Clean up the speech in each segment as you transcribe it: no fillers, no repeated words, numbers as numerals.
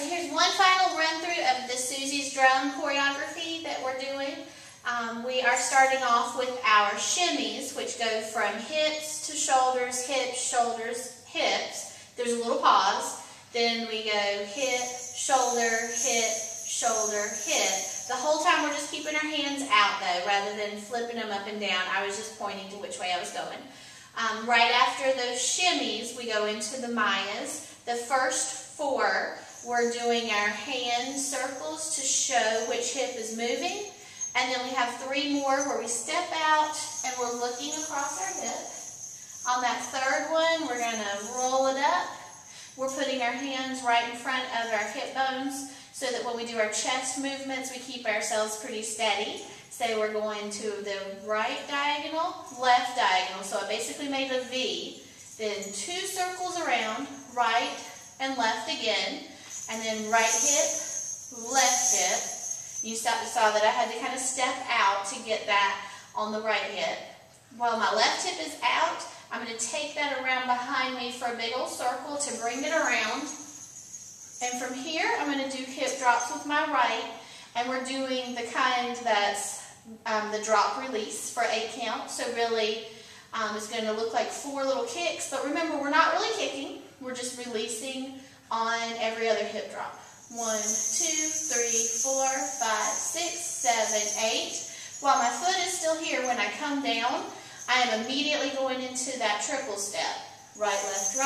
so here's one final run through of the Suzy's drum choreography that we're doing. We are starting off with our shimmies, which go from hips to shoulders, hips. There's a little pause. Then we go hip, shoulder, hip. The whole time we're just keeping our hands out though, rather than flipping them up and down. I was just pointing to which way I was going. Right after those shimmies, we go into the Mayas. The first 4, we're doing our hand circles to show which hip is moving. And then we have 3 more where we step out and we're looking across our hip. On that third one, we're going to roll it up. We're putting our hands right in front of our hip bones so that when we do our chest movements, we keep ourselves pretty steady. Say we're going to the right diagonal, left diagonal. So I basically made a V. Then 2 circles around, right and left again. And then right hip, left hip. You saw that I had to kind of step out to get that on the right hip. While my left hip is out, I'm going to take that around behind me for a big old circle to bring it around. And from here, I'm going to do hip drops with my right. And we're doing the kind that's the drop release for 8 count. So really, it's going to look like 4 little kicks. But remember, we're not really kicking. We're just releasing on every other hip drop. 1, 2, 3, 4, 5, 6, 7, 8. While my foot is still here, when I come down, I am immediately going into that triple step. Right, left,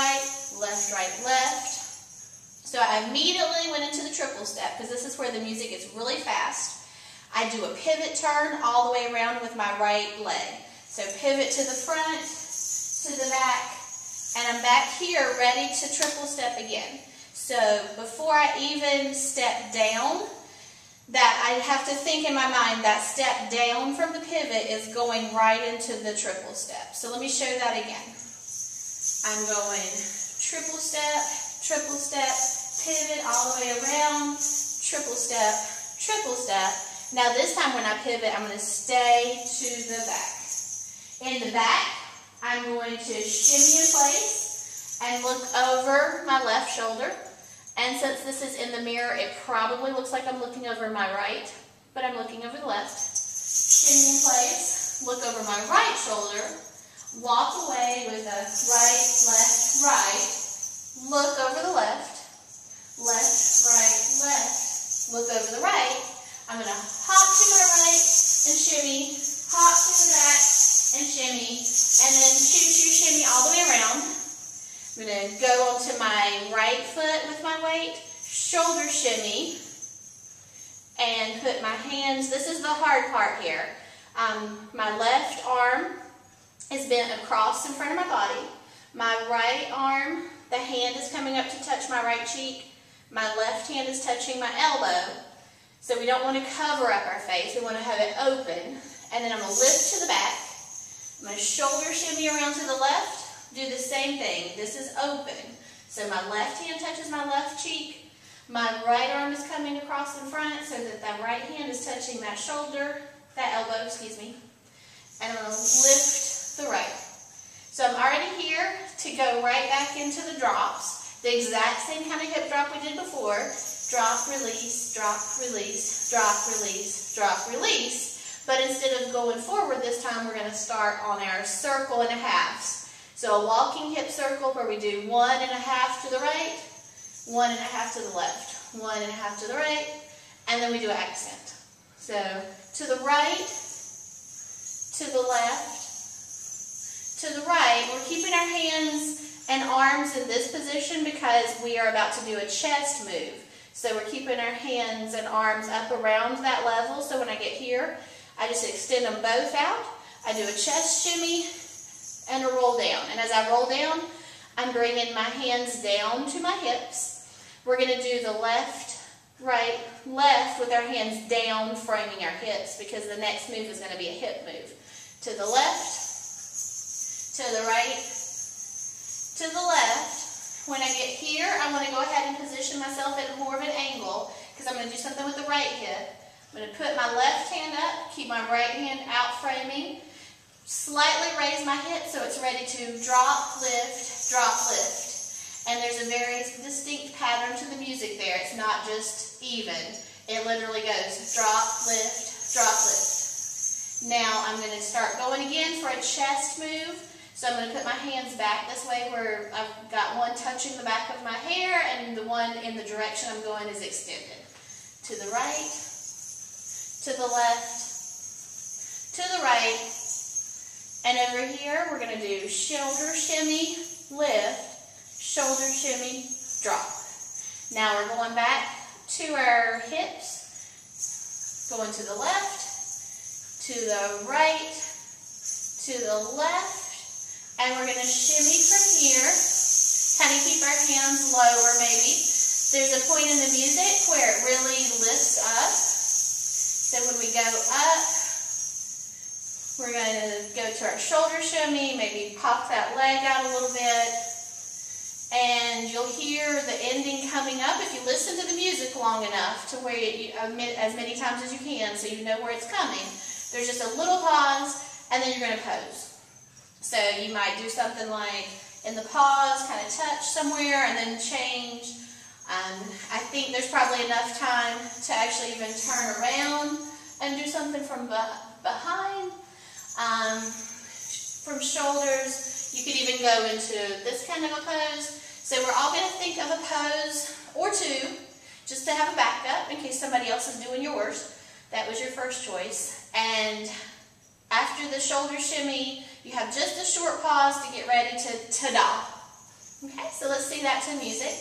left. So I immediately went into the triple step because this is where the music is really fast. I do a pivot turn all the way around with my right leg. So pivot to the front, to the back, and I'm back here ready to triple step again. So before I even step down, that I have to think in my mind that step down from the pivot is going right into the triple step. So let me show that again. I'm going triple step, pivot all the way around, triple step. Now this time when I pivot, I'm going to stay to the back. In the back, I'm going to shimmy in place and look over my left shoulder. And since this is in the mirror, it probably looks like I'm looking over my right, but I'm looking over the left. Shimmy in place, look over my right shoulder, walk away with a right, left, look over the left, left, look over the right. I'm going to hop to my right and shimmy, hop to the back and shimmy, and then shimmy all the way around. I'm going to go onto my right foot with my weight, shoulder shimmy, and put my hands, this is the hard part here. My left arm is bent across in front of my body. My right arm, the hand is coming up to touch my right cheek. My left hand is touching my elbow. So we don't want to cover up our face. We want to have it open. And then I'm going to lift to the back. I'm going to shoulder shimmy around to the left. Do the same thing. This is open. So my left hand touches my left cheek. My right arm is coming across in front so that that right hand is touching that shoulder, that elbow, excuse me. And I'm going to lift the right. So I'm already here to go right back into the drops. The exact same kind of hip drop we did before. Drop, release, drop, release, drop, release, drop, release. But instead of going forward this time, we're going to start on our circle and a halves. So a walking hip circle where we do 1.5 to the right, 1.5 to the left, 1.5 to the right, and then we do an accent. So to the right, to the left, to the right. We're keeping our hands and arms in this position because we are about to do a chest move. So we're keeping our hands and arms up around that level. So when I get here, I just extend them both out. I do a chest shimmy and a roll down. And as I roll down, I'm bringing my hands down to my hips. We're going to do the left, right, left with our hands down, framing our hips, because the next move is going to be a hip move. To the left, to the right, to the left. When I get here, I want to go ahead and position myself at more of an angle, because I'm going to do something with the right hip. I'm going to put my left hand up, keep my right hand out framing, slightly raise my hip so it's ready to drop, lift, And there's a very distinct pattern to the music there. It's not just even. It literally goes drop, lift, drop, lift. Now I'm going to start going again for a chest move. So I'm going to put my hands back this way where I've got one touching the back of my hair and the one in the direction I'm going is extended. To the right, to the left, to the right, and over here we're going to do shoulder shimmy, lift, shoulder shimmy, drop. Now we're going back to our hips, going to the left, to the right, to the left, and we're going to shimmy from here, kind of keep our hands lower maybe. There's a point in the music where it really lifts up. So when we go up, we're going to go to our shoulder shimmy, maybe pop that leg out a little bit. And you'll hear the ending coming up if you listen to the music long enough to where as many times as you can so you know where it's coming. There's just a little pause, and then you're going to pose. So you might do something like in the pause, kind of touch somewhere and then change. I think there's probably enough time to actually even turn around and do something from behind. From shoulders, you could even go into this kind of a pose. So we're all going to think of a pose or two just to have a backup in case somebody else is doing yours. That was your first choice. And after the shoulder shimmy, you have just a short pause to get ready to ta-da. Okay, so let's sing that to music.